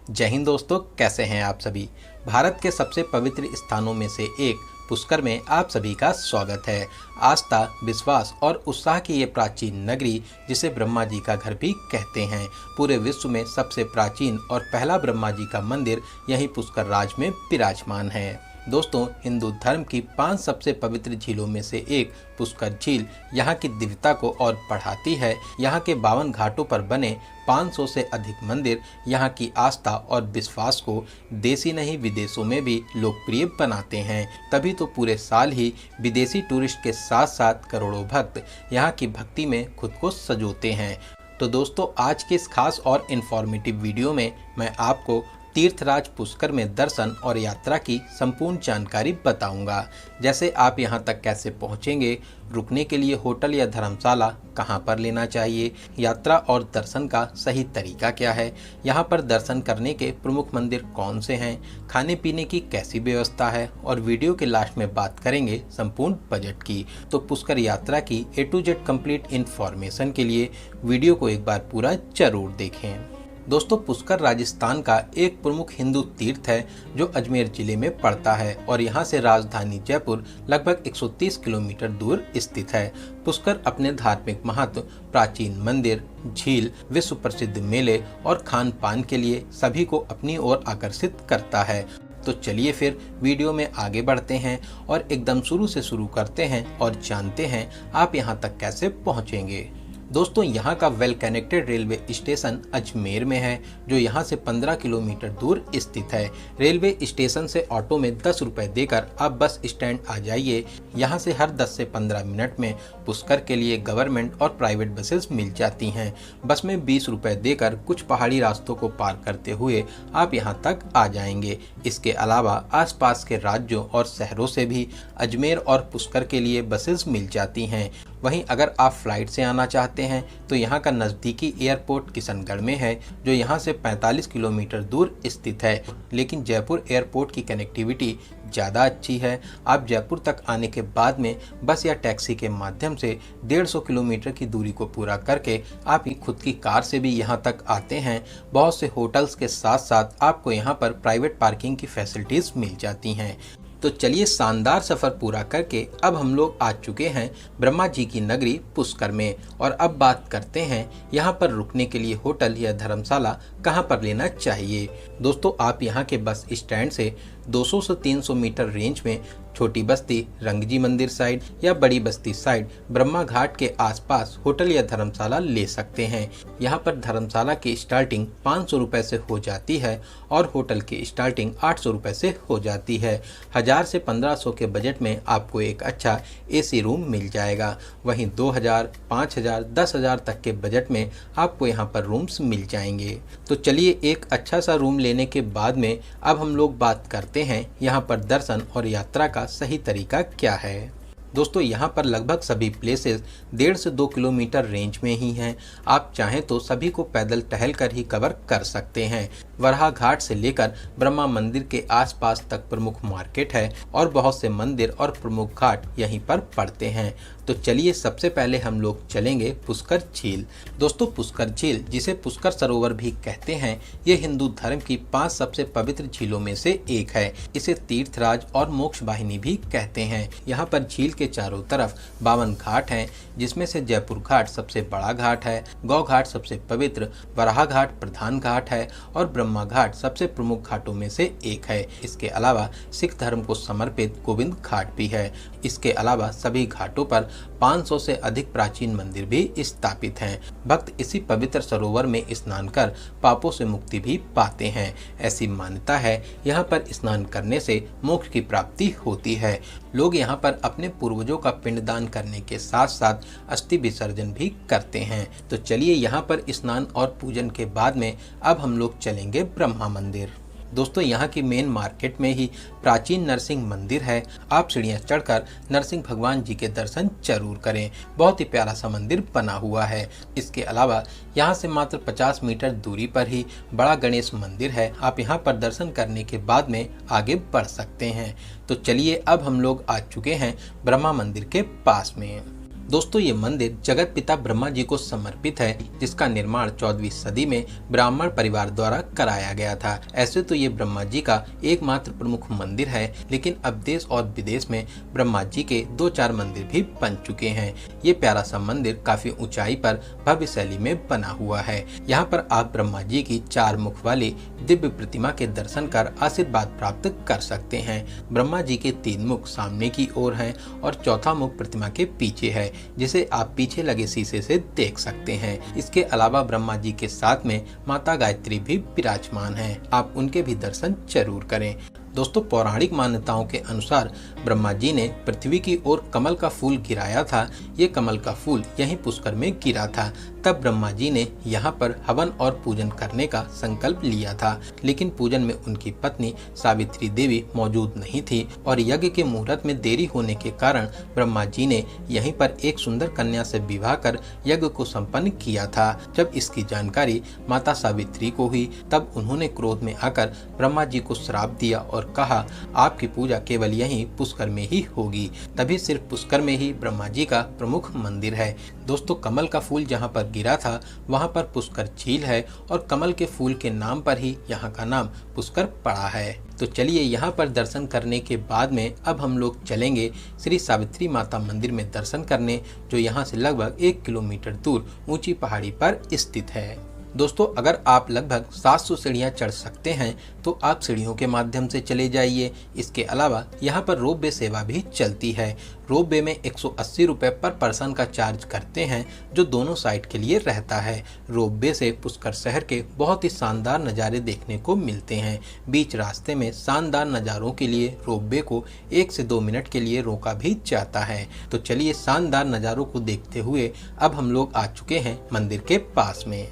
जय हिंद दोस्तों, कैसे हैं आप सभी। भारत के सबसे पवित्र स्थानों में से एक पुष्कर में आप सभी का स्वागत है। आस्था, विश्वास और उत्साह की ये प्राचीन नगरी, जिसे ब्रह्मा जी का घर भी कहते हैं, पूरे विश्व में सबसे प्राचीन और पहला ब्रह्मा जी का मंदिर यहीं पुष्कर राज में विराजमान है। दोस्तों, हिंदू धर्म की 5 सबसे पवित्र झीलों में से एक पुष्कर झील यहाँ की दिव्यता को और बढ़ाती है। यहाँ के 52 घाटों पर बने 500 से अधिक मंदिर यहाँ की आस्था और विश्वास को देशी नहीं विदेशों में भी लोकप्रिय बनाते हैं। तभी तो पूरे साल ही विदेशी टूरिस्ट के साथ साथ करोड़ों भक्त यहाँ की भक्ति में खुद को सजोते हैं। तो दोस्तों, आज के इस खास और इन्फॉर्मेटिव वीडियो में मैं आपको तीर्थराज पुष्कर में दर्शन और यात्रा की संपूर्ण जानकारी बताऊंगा। जैसे आप यहां तक कैसे पहुंचेंगे, रुकने के लिए होटल या धर्मशाला कहां पर लेना चाहिए, यात्रा और दर्शन का सही तरीका क्या है, यहां पर दर्शन करने के प्रमुख मंदिर कौन से हैं, खाने पीने की कैसी व्यवस्था है, और वीडियो के लास्ट में बात करेंगे संपूर्ण बजट की। तो पुष्कर यात्रा की A to Z complete information के लिए वीडियो को एक बार पूरा जरूर देखें। दोस्तों, पुष्कर राजस्थान का एक प्रमुख हिंदू तीर्थ है जो अजमेर जिले में पड़ता है और यहाँ से राजधानी जयपुर लगभग 130 किलोमीटर दूर स्थित है। पुष्कर अपने धार्मिक महत्व, प्राचीन मंदिर, झील, विश्व प्रसिद्ध मेले और खान पान के लिए सभी को अपनी ओर आकर्षित करता है। तो चलिए फिर वीडियो में आगे बढ़ते हैं और एकदम शुरू से शुरू करते हैं और जानते हैं आप यहाँ तक कैसे पहुँचेंगे। दोस्तों, यहाँ का well connected railway station Ajmer में है, जो यहाँ से 15 किलोमीटर दूर स्थित है। रेलवे स्टेशन से ऑटो में 10 रुपये देकर आप बस स्टैंड आ जाइए। यहाँ से हर 10 से 15 मिनट में पुष्कर के लिए गवर्नमेंट और प्राइवेट बसेस मिल जाती हैं। बस में 20 रुपये देकर कुछ पहाड़ी रास्तों को पार करते हुए आप यहाँ तक आ जाएंगे। इसके अलावा आसपास के राज्यों और शहरों से भी अजमेर और पुष्कर के लिए बसेस मिल जाती हैं। वहीं अगर आप फ्लाइट से आना चाहते हैं तो यहाँ का नज़दीकी एयरपोर्ट किशनगढ़ में है, जो यहाँ से 45 किलोमीटर दूर स्थित है। लेकिन जयपुर एयरपोर्ट की कनेक्टिविटी ज़्यादा अच्छी है। आप जयपुर तक आने के बाद में बस या टैक्सी के माध्यम से 150 किलोमीटर की दूरी को पूरा करके आप खुद की कार से भी यहाँ तक आते हैं। बहुत से होटल्स के साथ साथ आपको यहाँ पर प्राइवेट पार्किंग की फैसिलिटीज़ मिल जाती हैं। तो चलिए, शानदार सफ़र पूरा करके अब हम लोग आ चुके हैं ब्रह्मा जी की नगरी पुष्कर में। और अब बात करते हैं यहाँ पर रुकने के लिए होटल या धर्मशाला कहाँ पर लेना चाहिए। दोस्तों, आप यहाँ के बस स्टैंड से 200 से 300 मीटर रेंज में छोटी बस्ती, रंगजी मंदिर साइड या बड़ी बस्ती साइड ब्रह्मा घाट के आसपास होटल या धर्मशाला ले सकते हैं। यहाँ पर धर्मशाला की स्टार्टिंग 500 रुपये से हो जाती है और होटल की स्टार्टिंग 800 रुपये से हो जाती है। 1000 से 1500 के बजट में आपको एक अच्छा AC रूम मिल जाएगा। वहीं 2000, 5000, 10,000 तक के बजट में आपको यहाँ पर रूम्स मिल जाएंगे। तो चलिए, एक अच्छा सा रूम लेने के बाद में अब हम लोग बात करते हैं यहाँ पर दर्शन और यात्रा का सही तरीका क्या है। दोस्तों, यहाँ पर लगभग सभी प्लेसेस 1.5 से 2 किलोमीटर रेंज में ही हैं। आप चाहें तो सभी को पैदल टहल कर ही कवर कर सकते हैं। वराहा घाट से लेकर ब्रह्मा मंदिर के आसपास तक प्रमुख मार्केट है और बहुत से मंदिर और प्रमुख घाट यहीं पर पड़ते हैं। तो चलिए, सबसे पहले हम लोग चलेंगे पुष्कर झील। दोस्तों, पुष्कर झील, जिसे पुष्कर सरोवर भी कहते हैं, ये हिंदू धर्म की 5 सबसे पवित्र झीलों में से एक है। इसे तीर्थराज और मोक्ष वाहिनी भी कहते हैं। यहाँ पर झील के चारों तरफ 52 घाट हैं, जिसमें से जयपुर घाट सबसे बड़ा घाट है, गौ घाट सबसे पवित्र, वराहा घाट प्रधान घाट है और ब्रह्मा घाट सबसे प्रमुख घाटों में से एक है। इसके अलावा सिख धर्म को समर्पित गोविंद घाट भी है। इसके अलावा सभी घाटों पर 500 से अधिक प्राचीन मंदिर भी स्थापित हैं। भक्त इसी पवित्र सरोवर में स्नान कर पापों से मुक्ति भी पाते हैं। ऐसी मान्यता है, यहाँ पर स्नान करने से मोक्ष की प्राप्ति होती है। लोग यहाँ पर अपने पूर्वजों का पिंडदान करने के साथ साथ अस्थि विसर्जन भी करते हैं। तो चलिए, यहाँ पर स्नान और पूजन के बाद में अब हम लोग चलेंगे ब्रह्मा मंदिर। दोस्तों, यहाँ की मेन मार्केट में ही प्राचीन नरसिंह मंदिर है। आप सीढ़ियाँ चढ़कर नरसिंह भगवान जी के दर्शन जरूर करें। बहुत ही प्यारा सा मंदिर बना हुआ है। इसके अलावा यहाँ से मात्र 50 मीटर दूरी पर ही बड़ा गणेश मंदिर है। आप यहाँ पर दर्शन करने के बाद में आगे बढ़ सकते हैं। तो चलिए, अब हम लोग आ चुके हैं ब्रह्मा मंदिर के पास में। दोस्तों ये मंदिर जगत पिता ब्रह्मा जी को समर्पित है, जिसका निर्माण 14वीं सदी में ब्राह्मण परिवार द्वारा कराया गया था। ऐसे तो ये ब्रह्मा जी का एकमात्र प्रमुख मंदिर है, लेकिन अब देश और विदेश में ब्रह्मा जी के 2-4 मंदिर भी बन चुके हैं। ये प्यारा सा मंदिर काफी ऊंचाई पर भव्य शैली में बना हुआ है। यहाँ पर आप ब्रह्मा जी की 4 मुख वाली दिव्य प्रतिमा के दर्शन कर आशीर्वाद प्राप्त कर सकते हैं। ब्रह्मा जी के 3 मुख सामने की ओर हैं और चौथा मुख प्रतिमा के पीछे है, जिसे आप पीछे लगे शीशे से देख सकते हैं। इसके अलावा ब्रह्मा जी के साथ में माता गायत्री भी विराजमान है। आप उनके भी दर्शन जरूर करें। दोस्तों पौराणिक मान्यताओं के अनुसार ब्रह्मा जी ने पृथ्वी की ओर कमल का फूल गिराया था। ये कमल का फूल यहीं पुष्कर में गिरा था। तब ब्रह्मा जी ने यहाँ पर हवन और पूजन करने का संकल्प लिया था, लेकिन पूजन में उनकी पत्नी सावित्री देवी मौजूद नहीं थी और यज्ञ के मुहूर्त में देरी होने के कारण ब्रह्मा जी ने यहीं पर एक सुंदर कन्या से विवाह कर यज्ञ को संपन्न किया था। जब इसकी जानकारी माता सावित्री को हुई, तब उन्होंने क्रोध में आकर ब्रह्मा जी को श्राप दिया और कहा, आपकी पूजा केवल यहीं पुष्कर में ही होगी। तभी सिर्फ पुष्कर में ही ब्रह्मा जी का प्रमुख मंदिर है। दोस्तों कमल का फूल जहाँ पर गिरा था वहाँ पर पुष्कर झील है और कमल के फूल के नाम पर ही यहाँ का नाम पुष्कर पड़ा है। तो चलिए यहाँ पर दर्शन करने के बाद में अब हम लोग चलेंगे श्री सावित्री माता मंदिर में दर्शन करने, जो यहाँ से लगभग 1 किलोमीटर दूर ऊंची पहाड़ी पर स्थित है। दोस्तों अगर आप लगभग 700 सीढ़ियाँ चढ़ सकते हैं तो आप सीढ़ियों के माध्यम से चले जाइए। इसके अलावा यहाँ पर रोप वे सेवा भी चलती है। रोप वे में 180 रुपये पर पर्सन का चार्ज करते हैं, जो दोनों साइड के लिए रहता है। रोप वे से पुष्कर शहर के बहुत ही शानदार नज़ारे देखने को मिलते हैं। बीच रास्ते में शानदार नज़ारों के लिए रोप वे को 1 से 2 मिनट के लिए रोका भी जाता है। तो चलिए शानदार नज़ारों को देखते हुए अब हम लोग आ चुके हैं मंदिर के पास में।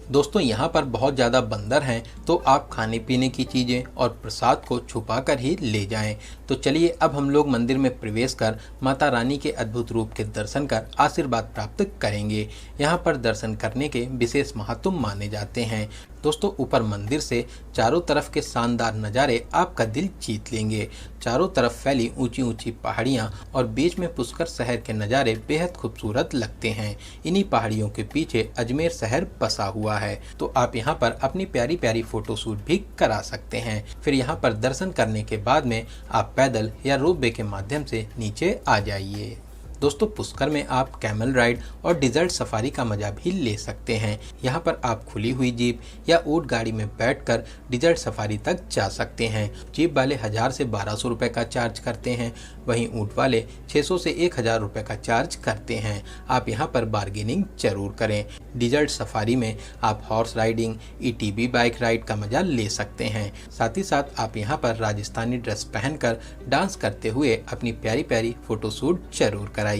दोस्तों यहाँ पर बहुत ज़्यादा बंदर हैं, तो आप खाने पीने की चीज़ें और प्रसाद को छुपा कर ही ले जाएं। तो चलिए अब हम लोग मंदिर में प्रवेश कर माता रानी के अद्भुत रूप के दर्शन कर आशीर्वाद प्राप्त करेंगे। यहाँ पर दर्शन करने के विशेष महत्व माने जाते हैं। दोस्तों ऊपर मंदिर से चारों तरफ के शानदार नज़ारे आपका दिल जीत लेंगे। चारों तरफ फैली ऊंची ऊंची पहाड़ियाँ और बीच में पुष्कर शहर के नज़ारे बेहद खूबसूरत लगते हैं। इन्हीं पहाड़ियों के पीछे अजमेर शहर बसा हुआ है, तो आप यहाँ पर अपनी प्यारी प्यारी फोटोशूट भी करा सकते हैं। फिर यहाँ पर दर्शन करने के बाद में आप पैदल या रोप वे के माध्यम से नीचे आ जाइए। दोस्तों पुष्कर में आप कैमल राइड और डिजर्ट सफारी का मजा भी ले सकते हैं। यहाँ पर आप खुली हुई जीप या ऊंट गाड़ी में बैठकर डिजर्ट सफारी तक जा सकते हैं। जीप वाले 1000 से 1200 रुपये का चार्ज करते हैं, वहीं ऊंट वाले 600 से 1000 रुपये का चार्ज करते हैं। आप यहाँ पर बार्गेनिंग जरूर करें। डिजर्ट सफारी में आप horse riding, ETV bike ride का मजा ले सकते हैं। साथ ही साथ आप यहाँ पर राजस्थानी ड्रेस पहनकर डांस करते हुए अपनी प्यारी प्यारी फोटोशूट जरूर कराइए।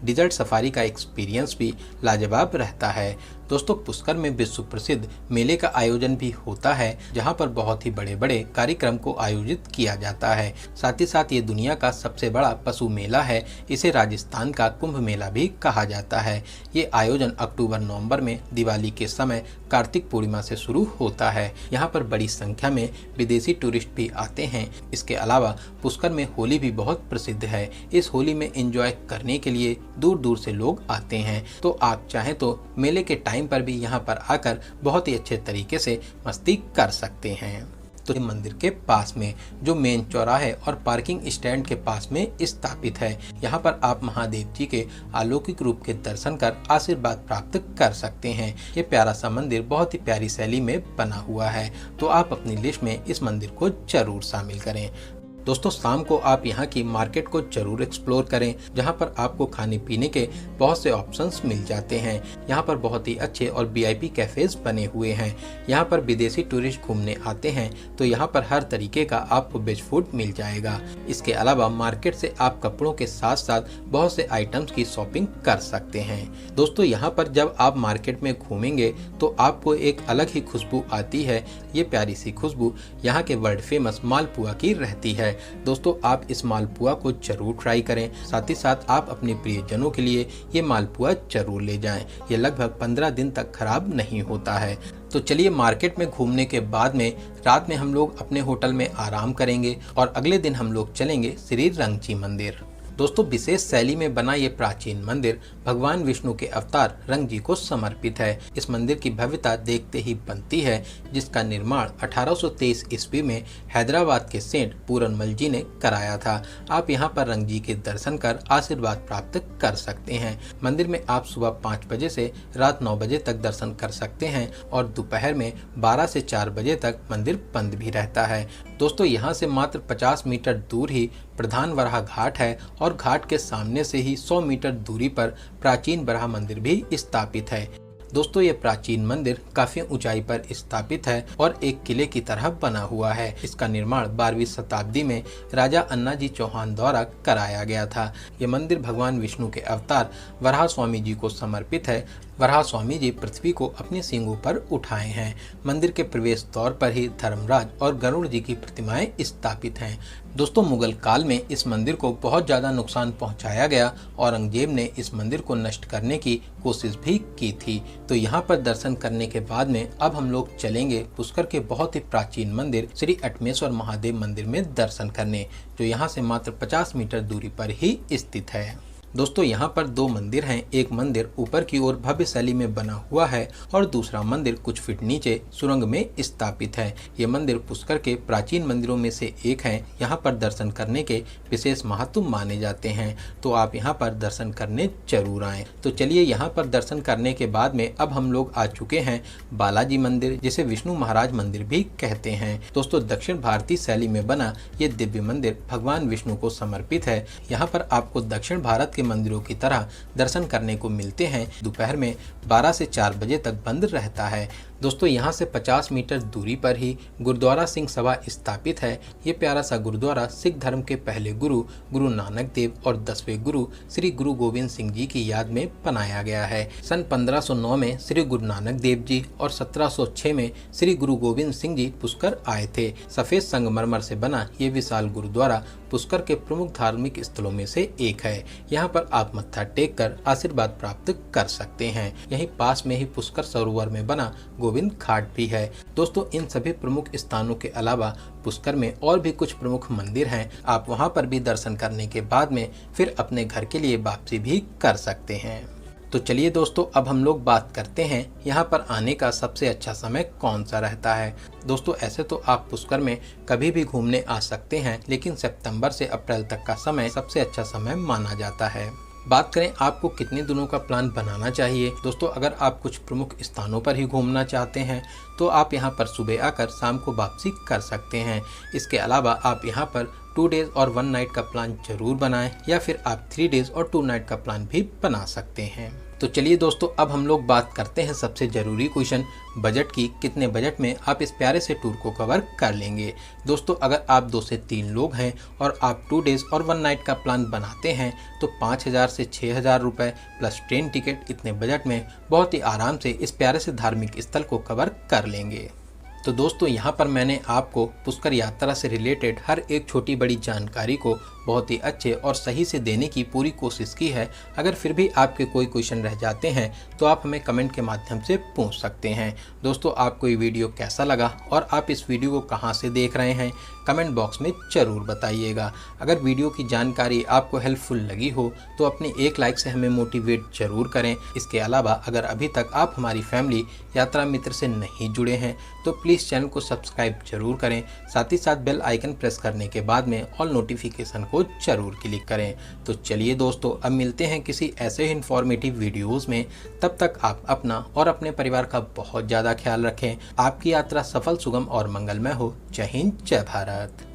डिजर्ट सफारी का एक्सपीरियंस भी लाजवाब रहता है। दोस्तों पुष्कर में विश्व प्रसिद्ध मेले का आयोजन भी होता है, जहां पर बहुत ही बड़े बड़े कार्यक्रम को आयोजित किया जाता है। साथ ही साथ ये दुनिया का सबसे बड़ा पशु मेला है। इसे राजस्थान का कुंभ मेला भी कहा जाता है। ये आयोजन अक्टूबर-नवंबर में दिवाली के समय कार्तिक पूर्णिमा से शुरू होता है। यहाँ पर बड़ी संख्या में विदेशी टूरिस्ट भी आते हैं। इसके अलावा पुष्कर में होली भी बहुत प्रसिद्ध है। इस होली में एंजॉय करने के लिए दूर दूर से लोग आते हैं। तो आप चाहें तो मेले के टाइम पर भी यहाँ पर आकर बहुत ही अच्छे तरीके से मस्ती कर सकते हैं। तो मंदिर के पास में जो मेन चौराहे और पार्किंग स्टैंड के पास में स्थापित है, यहाँ पर आप महादेव जी के अलौकिक रूप के दर्शन कर आशीर्वाद प्राप्त कर सकते हैं। ये प्यारा सा मंदिर बहुत ही प्यारी शैली में बना हुआ है, तो आप अपनी लिस्ट में इस मंदिर को जरूर शामिल करें। दोस्तों शाम को आप यहाँ की मार्केट को जरूर एक्सप्लोर करें, जहाँ पर आपको खाने पीने के बहुत से ऑप्शंस मिल जाते हैं। यहाँ पर बहुत ही अच्छे और VIP कैफेज बने हुए हैं। यहाँ पर विदेशी टूरिस्ट घूमने आते हैं, तो यहाँ पर हर तरीके का आपको वेज फूड मिल जाएगा। इसके अलावा मार्केट से आप कपड़ों के साथ साथ बहुत से आइटम्स की शॉपिंग कर सकते हैं। दोस्तों यहाँ पर जब आप मार्केट में घूमेंगे तो आपको एक अलग ही खुशबू आती है। ये प्यारी सी खुशबू यहाँ के वर्ल्ड फेमस मालपुआ की रहती है। दोस्तों आप इस मालपुआ को जरूर ट्राई करें। साथ ही साथ आप अपने प्रियजनों के लिए ये मालपुआ जरूर ले जाएं। ये लगभग 15 दिन तक खराब नहीं होता है। तो चलिए मार्केट में घूमने के बाद में रात में हम लोग अपने होटल में आराम करेंगे और अगले दिन हम लोग चलेंगे श्री रंगची मंदिर। दोस्तों विशेष शैली में बना ये प्राचीन मंदिर भगवान विष्णु के अवतार रंग जी को समर्पित है। इस मंदिर की भव्यता देखते ही बनती है, जिसका निर्माण 1823 ईस्वी में हैदराबाद के सेंट पूरनमल जी ने कराया था। आप यहाँ पर रंग जी के दर्शन कर आशीर्वाद प्राप्त कर सकते हैं। मंदिर में आप सुबह 5 बजे से रात 9 बजे तक दर्शन कर सकते हैं और दोपहर में 12 से 4 बजे तक मंदिर बंद भी रहता है। दोस्तों यहाँ से मात्र 50 मीटर दूर ही प्रधान वराह घाट है और घाट के सामने से ही 100 मीटर दूरी पर प्राचीन वराह मंदिर भी स्थापित है। दोस्तों ये प्राचीन मंदिर काफी ऊंचाई पर स्थापित है और एक किले की तरह बना हुआ है। इसका निर्माण 12वीं शताब्दी में राजा अन्नाजी चौहान द्वारा कराया गया था। ये मंदिर भगवान विष्णु के अवतार वराह स्वामी जी को समर्पित है। वराह स्वामी जी पृथ्वी को अपने सींगों पर उठाए हैं। मंदिर के प्रवेश द्वार पर ही धर्मराज और गरुड़ जी की प्रतिमाएं स्थापित हैं। दोस्तों मुगल काल में इस मंदिर को बहुत ज़्यादा नुकसान पहुंचाया गया। औरंगजेब ने इस मंदिर को नष्ट करने की कोशिश भी की थी। तो यहाँ पर दर्शन करने के बाद में अब हम लोग चलेंगे पुष्कर के बहुत ही प्राचीन मंदिर श्री अटमेश्वर महादेव मंदिर में दर्शन करने, जो यहाँ से मात्र 50 मीटर दूरी पर ही स्थित है। दोस्तों यहाँ पर 2 मंदिर हैं। एक मंदिर ऊपर की ओर भव्य शैली में बना हुआ है और दूसरा मंदिर कुछ फीट नीचे सुरंग में स्थापित है। ये मंदिर पुष्कर के प्राचीन मंदिरों में से एक है। यहाँ पर दर्शन करने के विशेष महत्व माने जाते हैं, तो आप यहाँ पर दर्शन करने जरूर आएं। तो चलिए यहाँ पर दर्शन करने के बाद में अब हम लोग आ चुके हैं बालाजी मंदिर, जिसे विष्णु महाराज मंदिर भी कहते हैं। दोस्तों दक्षिण भारतीय शैली में बना ये दिव्य मंदिर भगवान विष्णु को समर्पित है। यहाँ पर आपको दक्षिण भारत के मंदिरों की तरह दर्शन करने को मिलते हैं। दोपहर में 12 से 4 बजे तक बंद रहता है। दोस्तों यहाँ से 50 मीटर दूरी पर ही गुरुद्वारा सिंह सभा स्थापित है। ये प्यारा सा गुरुद्वारा सिख धर्म के पहले गुरु गुरु नानक देव और 10वें गुरु श्री गुरु गोविंद सिंह जी की याद में बनाया गया है। सन 1509 में श्री गुरु नानक देव जी और 1706 में श्री गुरु गोविंद सिंह जी पुष्कर आए थे। सफेद संगमरमर से बना ये विशाल गुरुद्वारा पुष्कर के प्रमुख धार्मिक स्थलों में से एक है। यहाँ पर आप मत्था टेक कर आशीर्वाद प्राप्त कर सकते हैं। यहीं पास में ही पुष्कर सरोवर में बना गोविंद घाट भी है। दोस्तों इन सभी प्रमुख स्थानों के अलावा पुष्कर में और भी कुछ प्रमुख मंदिर हैं। आप वहां पर भी दर्शन करने के बाद में फिर अपने घर के लिए वापसी भी कर सकते हैं। तो चलिए दोस्तों अब हम लोग बात करते हैं यहाँ पर आने का सबसे अच्छा समय कौन सा रहता है। दोस्तों ऐसे तो आप पुष्कर में कभी भी घूमने आ सकते हैं, लेकिन सितंबर से अप्रैल तक का समय सबसे अच्छा समय माना जाता है। बात करें आपको कितने दिनों का प्लान बनाना चाहिए। दोस्तों अगर आप कुछ प्रमुख स्थानों पर ही घूमना चाहते हैं तो आप यहाँ पर सुबह आकर शाम को वापसी कर सकते हैं। इसके अलावा आप यहाँ पर 2 डेज और 1 नाइट का प्लान जरूर बनाएं, या फिर आप 3 डेज और 2 नाइट का प्लान भी बना सकते हैं। तो चलिए दोस्तों अब हम लोग बात करते हैं सबसे ज़रूरी क्वेश्चन बजट की। कितने बजट में आप इस प्यारे से टूर को कवर कर लेंगे। दोस्तों अगर आप 2 से 3 लोग हैं और आप 2 डेज और 1 नाइट का प्लान बनाते हैं तो 5,000 से 6,000 रुपये प्लस ट्रेन टिकट, इतने बजट में बहुत ही आराम से इस प्यारे से धार्मिक स्थल को कवर कर लेंगे। तो दोस्तों यहाँ पर मैंने आपको पुष्कर यात्रा से रिलेटेड हर एक छोटी बड़ी जानकारी को बहुत ही अच्छे और सही से देने की पूरी कोशिश की है। अगर फिर भी आपके कोई क्वेश्चन रह जाते हैं तो आप हमें कमेंट के माध्यम से पूछ सकते हैं। दोस्तों आपको ये वीडियो कैसा लगा और आप इस वीडियो को कहाँ से देख रहे हैं कमेंट बॉक्स में ज़रूर बताइएगा। अगर वीडियो की जानकारी आपको हेल्पफुल लगी हो तो अपने एक लाइक से हमें मोटिवेट ज़रूर करें। इसके अलावा अगर अभी तक आप हमारी फैमिली यात्रा मित्र से नहीं जुड़े हैं तो प्लीज़ चैनल को सब्सक्राइब जरूर करें। साथ ही साथ बेल आइकन प्रेस करने के बाद में ऑल नोटिफिकेशन को जरूर क्लिक करें। तो चलिए दोस्तों अब मिलते हैं किसी ऐसे ही इन्फॉर्मेटिव वीडियोस में। तब तक आप अपना और अपने परिवार का बहुत ज़्यादा ख्याल रखें। आपकी यात्रा सफल, सुगम और मंगलमय हो। जय हिंद, जय भारत।